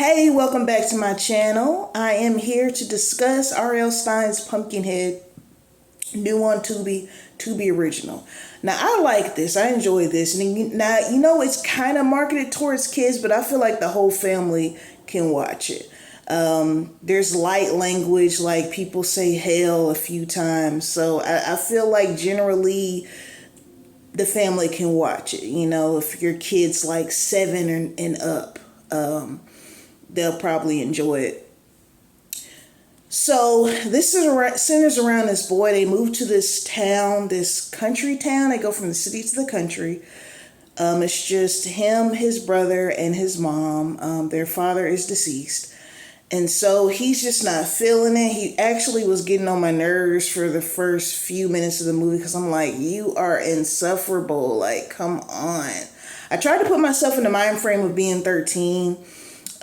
Hey, welcome back to my channel. I am here to discuss R.L. Stine's Pumpkinhead, new on Tubi, Tubi original. Now, I like this. I enjoy this. And now, it's kind of marketed towards kids, but I feel like the whole family can watch it. There's light language, like people say hell a few times. So I feel like generally the family can watch it. If your kid's like 7 and up. They'll probably enjoy it. So this centers around this boy. They move to this town, this country town. They go from the city to the country. It's just him, his brother, and his mom. Their father is deceased. And so he's just not feeling it. He actually was getting on my nerves for the first few minutes of the movie because I'm like, you are insufferable. Like, come on. I tried to put myself in the mind frame of being 13,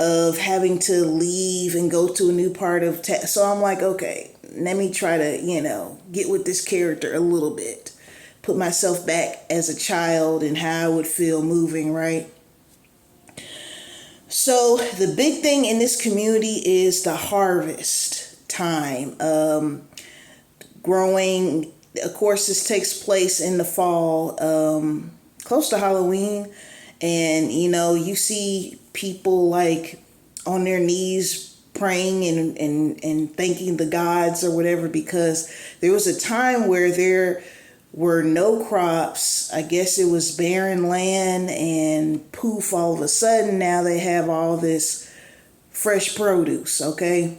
of having to leave and go to a new part of town. So I'm like, okay, let me try to, get with this character a little bit. Put myself back as a child and how I would feel moving, right? So the big thing in this community is the harvest time. Growing, of course, this takes place in the fall, close to Halloween. And, you see people like on their knees praying and thanking the gods or whatever, because there was a time where there were no crops. I guess it was barren land, and poof, all of a sudden now they have all this fresh produce, okay?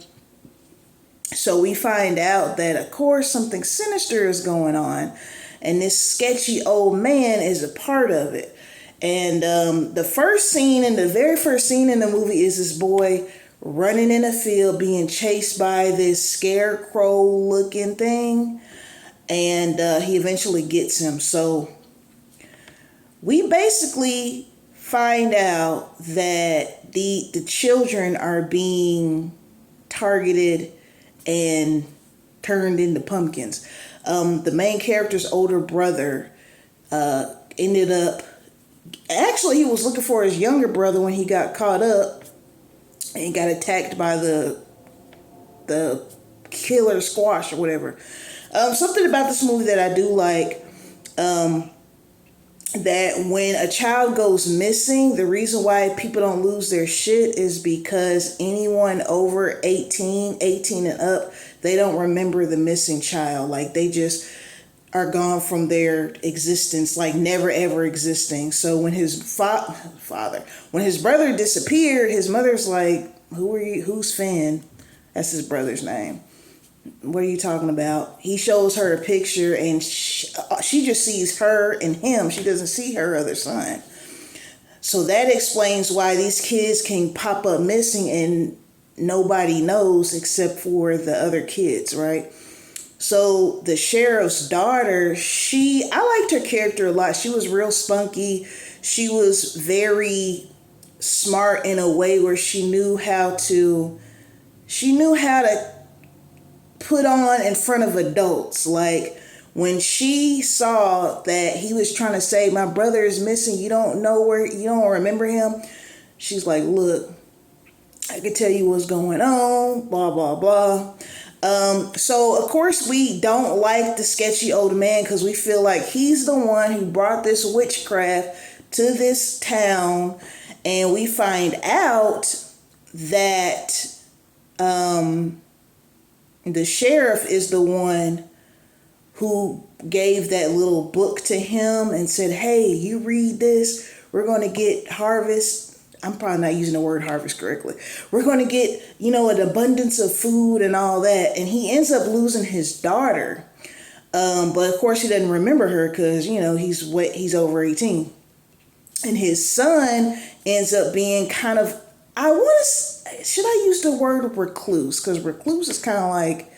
So we find out that, of course, something sinister is going on, and this sketchy old man is a part of it. And the very first scene in the movie is this boy running in a field being chased by this scarecrow looking thing. And he eventually gets him. So we basically find out that the children are being targeted and turned into pumpkins. The main character's older brother ended up... Actually, he was looking for his younger brother when he got caught up and got attacked by the killer squash or whatever. Something about this movie that I do like, that when a child goes missing, the reason why people don't lose their shit is because anyone over 18 and up, they don't remember the missing child. Like, they just are gone from their existence, like never ever existing. So when his when his brother disappeared, his mother's like, "Who are you? Who's Finn?" That's his brother's name. What are you talking about? He shows her a picture, and she just sees her and him. She doesn't see her other son. So that explains why these kids can pop up missing and nobody knows except for the other kids, right? So the sheriff's daughter, I liked her character a lot. She was real spunky. She was very smart in a way where she knew how to put on in front of adults. Like, when she saw that he was trying to say, my brother is missing, you don't remember him. She's like, look, I can tell you what's going on, blah, blah, blah. So of course we don't like the sketchy old man because we feel like he's the one who brought this witchcraft to this town, and we find out that the sheriff is the one who gave that little book to him and said, hey, you read this, we're going to get harvest. I'm probably not using the word harvest correctly. We're going to get, an abundance of food and all that. And he ends up losing his daughter. But of course he doesn't remember her because, he's over 18. And his son ends up being kind of, should I use the word recluse? Because recluse is kind of like,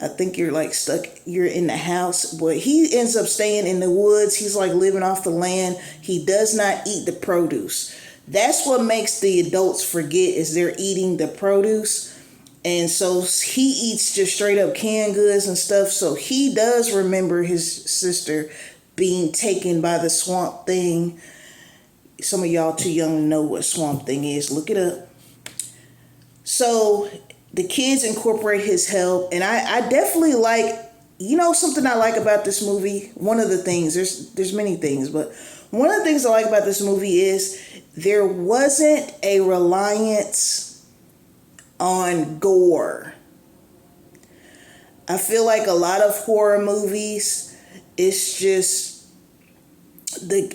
I think you're like stuck, you're in the house. But he ends up staying in the woods. He's like living off the land. He does not eat the produce. That's what makes the adults forget, is they're eating the produce. And so he eats just straight up canned goods and stuff. So he does remember his sister being taken by the swamp thing. Some of y'all too young to know what swamp thing is. Look it up. So the kids incorporate his help, and I definitely like, something I like about this movie. One of the things, there's many things, but one of the things I like about this movie is there wasn't a reliance on gore. I feel like a lot of horror movies, it's just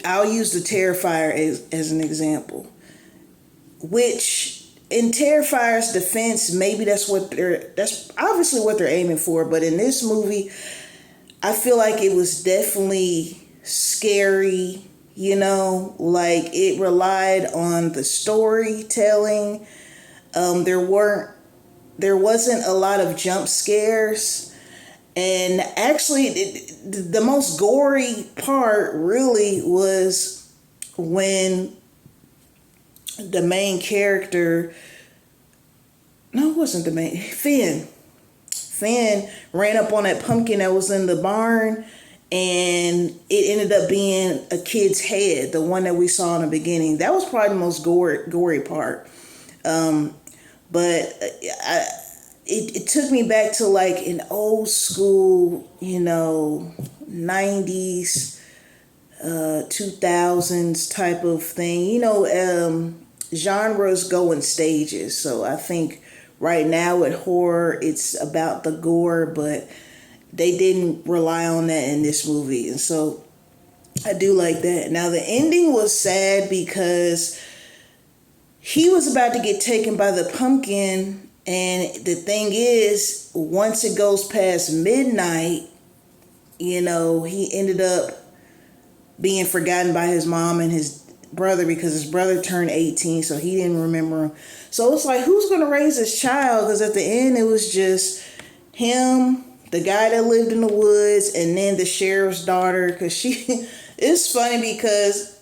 I'll use the Terrifier as an example, which in Terrifier's defense, maybe that's obviously what they're aiming for. But in this movie, I feel like it was definitely scary, like it relied on the storytelling. There wasn't a lot of jump scares. And actually, the most gory part really was when the main character, no, it wasn't the main, Finn ran up on that pumpkin that was in the barn, and it ended up being a kid's head, the one that we saw in the beginning. That was probably the most gory part. But it took me back to like an old school, 90s, 2000s type of thing. Genres go in stages. So I think right now with horror, it's about the gore, but they didn't rely on that in this movie. And so I do like that. Now the ending was sad because he was about to get taken by the pumpkin. And the thing is, once it goes past midnight, he ended up being forgotten by his mom and his brother because his brother turned 18, so he didn't remember him. So it's like, who's going to raise his child? Because at the end, it was just him, the guy that lived in the woods, and then the sheriff's daughter. Because it's funny because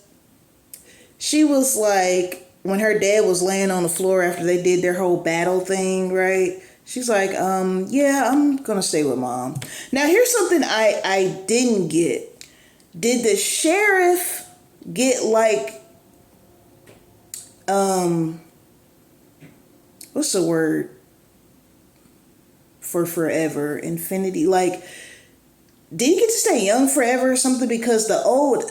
she was like, when her dad was laying on the floor after they did their whole battle thing, right? She's like, yeah, I'm going to stay with mom. Now, here's something I didn't get. Did the sheriff get like, what's the word for forever? Infinity? Like, did he get to stay young forever or something? Because the old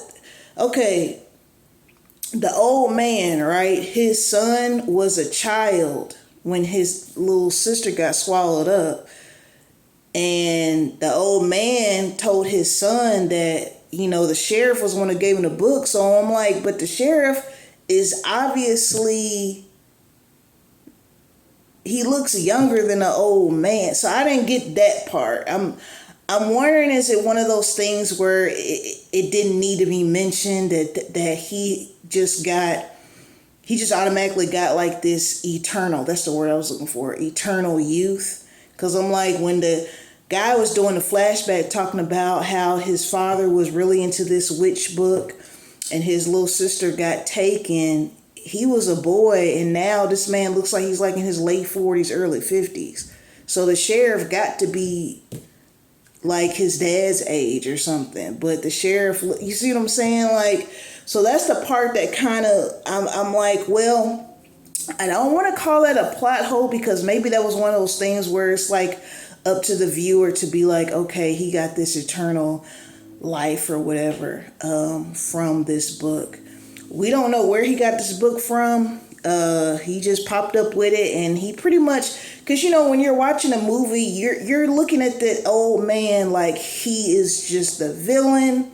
man, right? His son was a child when his little sister got swallowed up. And the old man told his son that, the sheriff was the one who gave him the book. So I'm like, but the sheriff is obviously, he looks younger than the old man. So I didn't get that part. I'm wondering, is it one of those things where it didn't need to be mentioned that he just automatically got like this eternal, that's the word I was looking for, eternal youth. Because I'm like, when the guy was doing the flashback talking about how his father was really into this witch book and his little sister got taken, he was a boy, and now this man looks like he's like in his late 40s, early 50s. So the sheriff got to be like his dad's age or something. But the sheriff, you see what I'm saying? Like, so that's the part that kind of, I'm like, well, I don't want to call that a plot hole, because maybe that was one of those things where it's like up to the viewer to be like, okay, he got this eternal life or whatever from this book. We don't know where he got this book from. He just popped up with it, and he pretty much, because when you're watching a movie, you're looking at that old man like he is just the villain.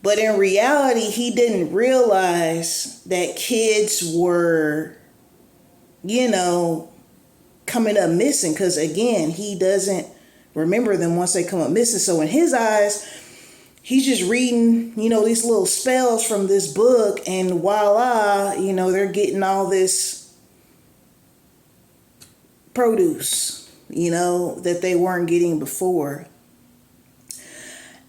But in reality, he didn't realize that kids were, coming up missing, because again, he doesn't remember them once they come up missing. So in his eyes, he's just reading, these little spells from this book, and voila, they're getting all this produce, that they weren't getting before.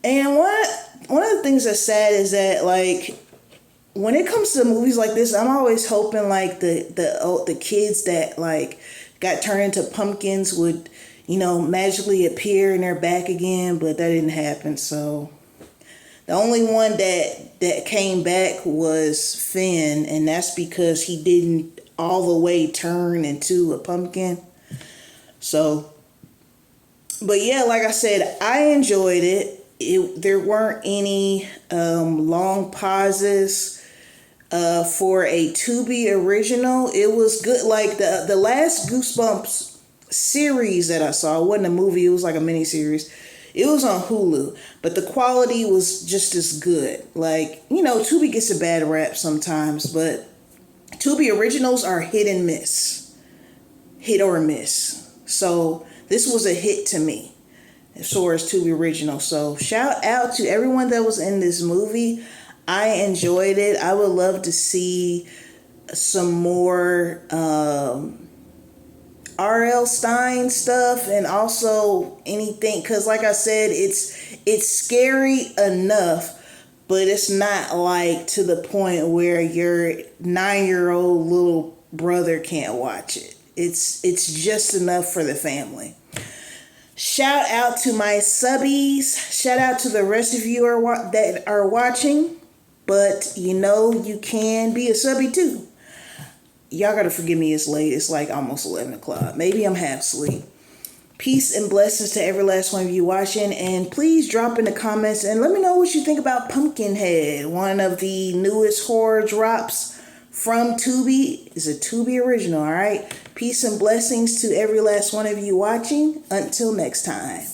And one of the things that's sad is that, like, when it comes to movies like this, I'm always hoping like the kids that like got turned into pumpkins would, magically appear and they're back again, but that didn't happen. So the only one that came back was Finn, and that's because he didn't all the way turn into a pumpkin. So, but yeah, like I said, I enjoyed it. There weren't any long pauses for a Tubi original. It was good. Like the last Goosebumps series that I saw, it wasn't a movie, it was like a mini series. It was on Hulu, but the quality was just as good. Like, you know, Tubi gets a bad rap sometimes, but Tubi originals are hit and miss. Hit or miss. So this was a hit to me as far as Tubi original. So shout out to everyone that was in this movie. I enjoyed it. I would love to see some more R.L. Stine stuff, and also anything, because like I said, it's scary enough, but it's not like to the point where your 9-year-old little brother can't watch it. It's just enough for the family. Shout out to my subbies. Shout out to the rest of you that are watching. But you know, you can be a subby too. Y'all gotta forgive me, it's late. It's like almost 11 o'clock. Maybe I'm half asleep. Peace and blessings to every last one of you watching. And please drop in the comments and let me know what you think about Pumpkinhead. One of the newest horror drops from Tubi. Is a Tubi original, alright? Peace and blessings to every last one of you watching. Until next time.